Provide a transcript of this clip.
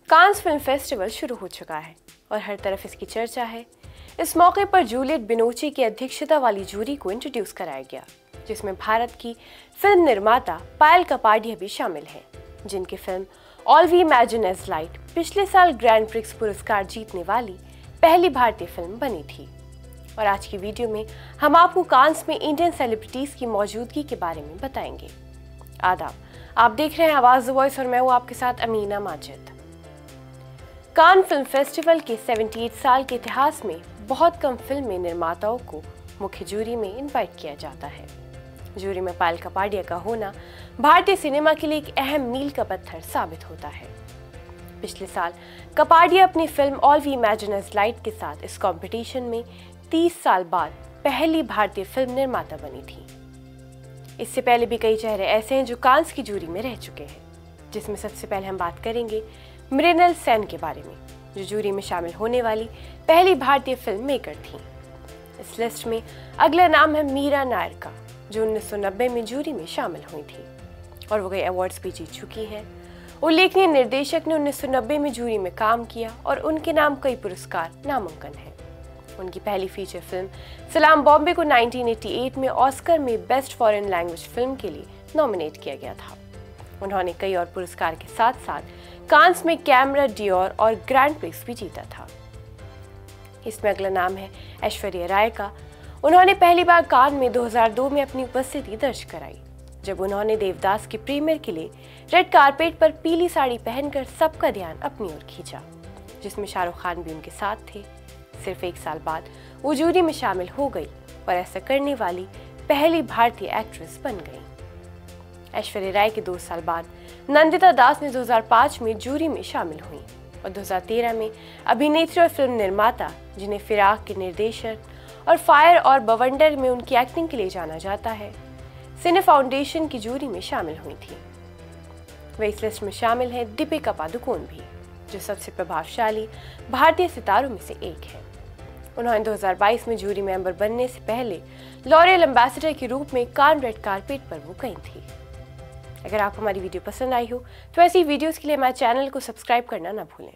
Cannes film festival शुरू हो चुका है और हर तरफ इसकी चर्चा है। इस मौके पर जूलियट बिनोची की अध्यक्षता वाली जूरी को इंट्रोड्यूस कराया गया, जिसमें भारत की फिल्म निर्माता पायल कपाडिया भी शामिल हैं, जिनकी film all we imagine as light पिछले साल ग्रैंड प्रिक्स पुरस्कार जीतने वाली पहली भारतीय फिल्म बनी थी। और आज की वीडियो में हम आपको कांस में इंडियन सेलिब्रिटीज की मौजूदगी के बारे में बताएंगे। आदाब, आप देख रहे हैं आवाज द वॉइस और मैं हूं आपके साथ Amina Majid. Cannes film festival के 78 साल के इतिहास में बहुत कम फिल्म निर्माताओं को मुख्य जूरी में इनवाइट किया जाता है। जूरी में पायल कपाडिया का होना भारतीय सिनेमा के लिए एक अहम मील का पत्थर साबित होता है। पिछले साल कपाडिया अपनी film all we imagine as light के साथ इस कंपटीशन में 30 साल बाद पहली भारतीय फिल्म निर्माता बनी थी। इससे पहले भी कई चेहरे ऐसे हैं जो कांस की जूरी में रह चुके हैं, जिसमें सबसे पहले हम बात करेंगे मृणाल सेन के बारे में, जो जूरी में शामिल होने वाली पहली भारतीय फिल्म मेकर थी। इस लिस्ट में अगला नाम है मीरा नायर का, जो 1990 में जूरी में शामिल हुई थी और वो कई अवार्ड्स भी जीत चुकी हैं। उल्लेखनीय निर्देशक ने 1990 में जूरी में काम किया और उनके नाम कई पुरस्कार नामांकन है। उनकी पहली फीचर फिल्म सलाम बॉम्बे को 1988 में ऑस्कर में बेस्ट फॉरेन लैंग्वेज फिल्म के लिए नॉमिनेट किया गया था। उन्होंने कई और पुरस्कार के साथ साथ कांस में कैमरा डियोर और ग्रैंड प्रिक्स भी जीता था। इसमें अगला नाम है ऐश्वर्या राय का। उन्होंने पहली बार कान में 2002 में अपनी उपस्थिति दर्ज कराई, जब उन्होंने देवदास की प्रीमियर के लिए रेड कारपेट पर पीली साड़ी पहनकर सबका ध्यान अपनी ओर खींचा, जिसमें शाहरुख खान भी उनके साथ थे। सिर्फ एक साल बाद वो जूरी में शामिल हो गई और ऐसा करने वाली पहली भारतीय एक्ट्रेस बन गई। ऐश्वर्या राय के 2 साल बाद नंदिता दास ने 2005 में जूरी में शामिल हुई और 2013 में अभिनेत्री और फिल्म निर्माता, जिन्हें फिराक के निर्देशन और फायर और बवंडर में उनकी एक्टिंग के लिए जाना जाता है, सिने फाउंडेशन की जूरी में शामिल हुई थी। वे इस लिस्ट में शामिल है दीपिका पादुकोण भी, जो सबसे प्रभावशाली भारतीय सितारों में से एक है। उन्होंने 2022 में जूरी मेंबर बनने से पहले लॉरियल एम्बेसडर के रूप में कान रेड कारपेट पर वो गई थी। अगर आपको हमारी वीडियो पसंद आई हो तो ऐसी वीडियोस के लिए हमारे चैनल को सब्सक्राइब करना ना भूलें।